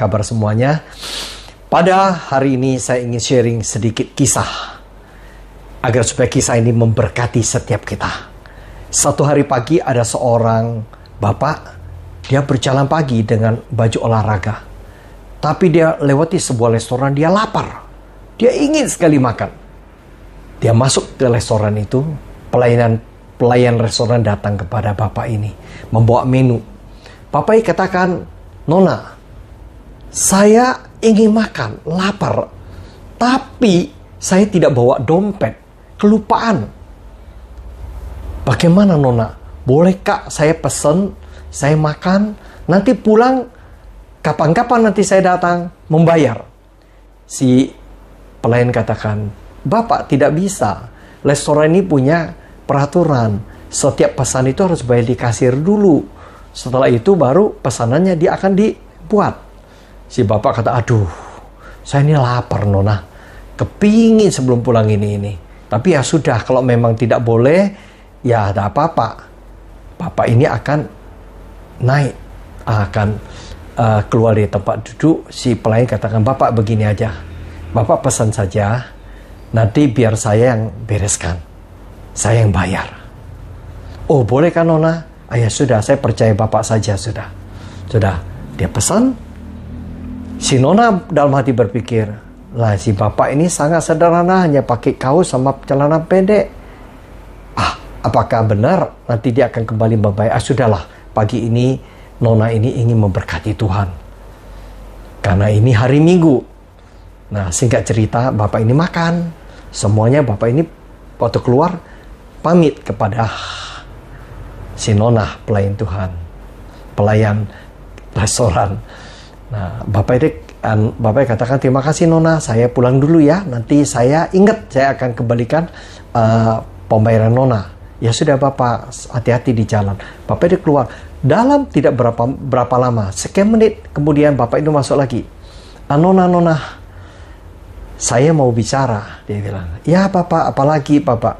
kabar semuanya? Pada hari ini saya ingin sharing sedikit kisah agar supaya kisah ini memberkati setiap kita. Satu hari pagi ada seorang bapak, dia berjalan pagi dengan baju olahraga. Tapi dia lewati sebuah restoran, dia lapar. Dia ingin sekali makan. Dia masuk ke restoran itu, pelayan restoran datang kepada bapak ini, membawa menu. Bapak ini katakan, "Nona, saya ingin makan, lapar. Tapi saya tidak bawa dompet, kelupaan. Bagaimana Nona? Boleh Kak saya pesan, saya makan, nanti pulang, kapan-kapan nanti saya datang membayar?" Si pelayan katakan, "Bapak tidak bisa. Restoran ini punya peraturan. Setiap pesan itu harus bayar di kasir dulu. Setelah itu baru pesanannya dia akan dibuat." Si bapak kata, "Aduh, saya ini lapar Nona. Kepingin sebelum pulang ini. Tapi ya sudah, kalau memang tidak boleh, ya ada apa-apa. Bapak ini akan naik, akan keluar dari tempat duduk." Si pelayan katakan, "Bapak begini aja. Bapak pesan saja, nanti biar saya yang bereskan. Saya yang bayar." "Oh boleh kan Nona?" "Ya sudah, saya percaya Bapak saja sudah." Sudah, dia pesan. Si Nona dalam hati berpikir, lah si Bapak ini sangat sederhana, hanya pakai kaos sama celana pendek. Apakah benar nanti dia akan kembali membayar? Sudahlah, pagi ini Nona ini ingin memberkati Tuhan. Karena ini hari Minggu. Nah, singkat cerita, Bapak ini makan. Semuanya Bapak ini waktu keluar pamit kepada si Nona, pelayan Tuhan, pelayan restoran. Nah, Bapak katakan, "Terima kasih Nona, saya pulang dulu ya. Nanti saya ingat, saya akan kembalikan pembayaran Nona." "Ya sudah Bapak, hati-hati di jalan." Bapak itu keluar. Dalam tidak berapa lama, sekian menit kemudian Bapak itu masuk lagi. Nona, saya mau bicara." Dia bilang, "Ya Bapak, apalagi Bapak?"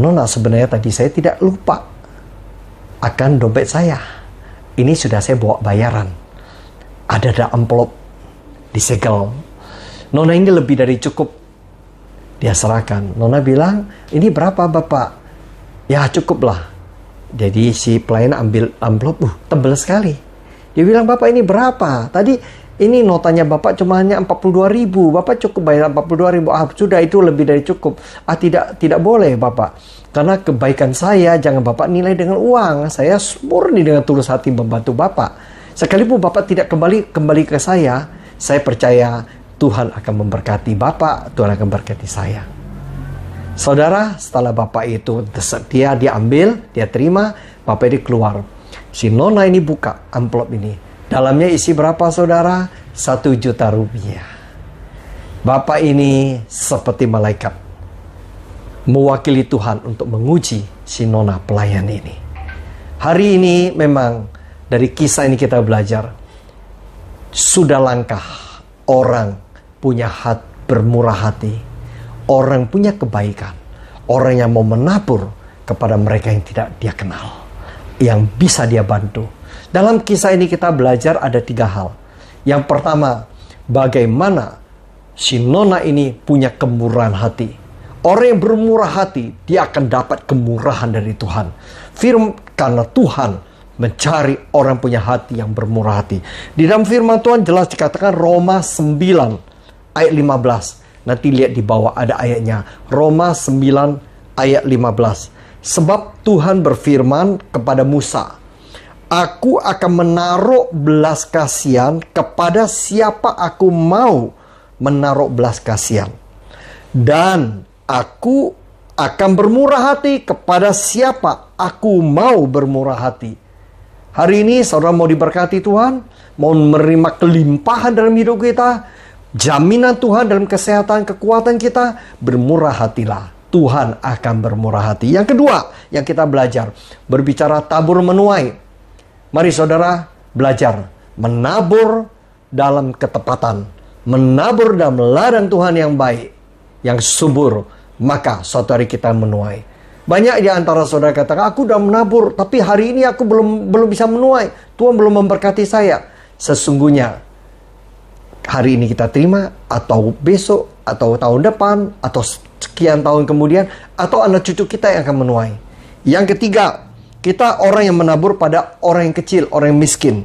"Nona, sebenarnya tadi saya tidak lupa akan dompet saya. Ini sudah saya bawa bayaran. Ada amplop disegel. Nona ini lebih dari cukup." Dia serahkan. Nona bilang, "Ini berapa Bapak?" "Ya cukuplah." Jadi si pelayan ambil amplop, tebal sekali. Dia bilang, "Bapak ini berapa? Tadi ini notanya Bapak cuma hanya 42.000. Bapak cukup bayar 42.000. Sudah itu lebih dari cukup." Tidak boleh Bapak. Karena kebaikan saya jangan Bapak nilai dengan uang. Saya murni dengan tulus hati membantu Bapak. Sekalipun Bapak tidak kembali ke saya percaya Tuhan akan memberkati Bapak, Tuhan akan memberkati saya. Saudara, setelah Bapak itu dia ambil, dia terima, Bapak ini keluar. Si Nona ini buka amplop ini. Dalamnya isi berapa saudara? 1 juta rupiah. Bapak ini seperti malaikat, mewakili Tuhan untuk menguji si Nona pelayan ini. Hari ini memang dari kisah ini kita belajar, sudah langkah orang punya bermurah hati, orang punya kebaikan, orang yang mau menabur kepada mereka yang tidak dia kenal, yang bisa dia bantu. Dalam kisah ini kita belajar ada 3 hal. Yang pertama, bagaimana si Nona ini punya kemurahan hati. Orang yang bermurah hati, dia akan dapat kemurahan dari Tuhan. Karena Tuhan mencari orang punya hati yang bermurah hati. Di dalam firman Tuhan jelas dikatakan Roma 9 ayat 15. Nanti lihat di bawah ada ayatnya. Roma 9 ayat 15. Sebab Tuhan berfirman kepada Musa, "Aku akan menaruh belas kasihan kepada siapa aku mau menaruh belas kasihan. Dan aku akan bermurah hati kepada siapa aku mau bermurah hati." Hari ini saudara mau diberkati Tuhan, mau menerima kelimpahan dalam hidup kita, jaminan Tuhan dalam kesehatan, kekuatan kita, bermurah hatilah. Tuhan akan bermurah hati. Yang kedua yang kita belajar, berbicara tabur menuai. Mari saudara belajar menabur dalam ketepatan, menabur dalam ladang Tuhan yang baik, yang subur, maka suatu hari kita menuai. Banyak di antara saudara katakan, "Aku sudah menabur, tapi hari ini aku belum bisa menuai. Tuhan belum memberkati saya." Sesungguhnya hari ini kita terima, atau besok, atau tahun depan, atau sekian tahun kemudian, atau anak cucu kita yang akan menuai. Yang ketiga, kita orang yang menabur pada orang yang kecil, orang yang miskin,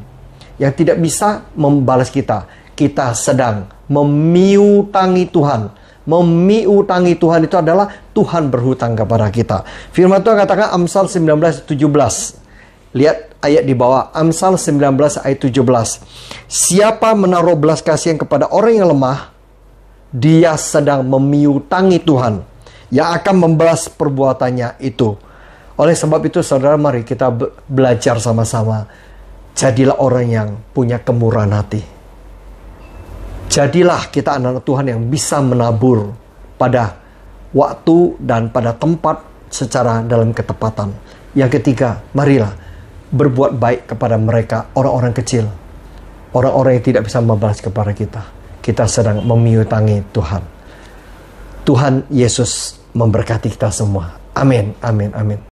yang tidak bisa membalas kita. Kita sedang memiutangi Tuhan. Memiutangi Tuhan itu adalah Tuhan berhutang kepada kita. Firman Tuhan katakan Amsal 19:17. Lihat ayat di bawah, Amsal 19 ayat 17. Siapa menaruh belas kasihan kepada orang yang lemah, dia sedang memiutangi Tuhan yang akan membalas perbuatannya itu. Oleh sebab itu, saudara, mari kita belajar sama-sama. Jadilah orang yang punya kemurahan hati. Jadilah kita anak-anak Tuhan yang bisa menabur pada waktu dan pada tempat secara dalam ketepatan. Yang ketiga, marilah berbuat baik kepada mereka, orang-orang kecil. Orang-orang yang tidak bisa membalas kepada kita. Kita sedang memiutangi Tuhan. Tuhan Yesus memberkati kita semua. Amin, amin, amin.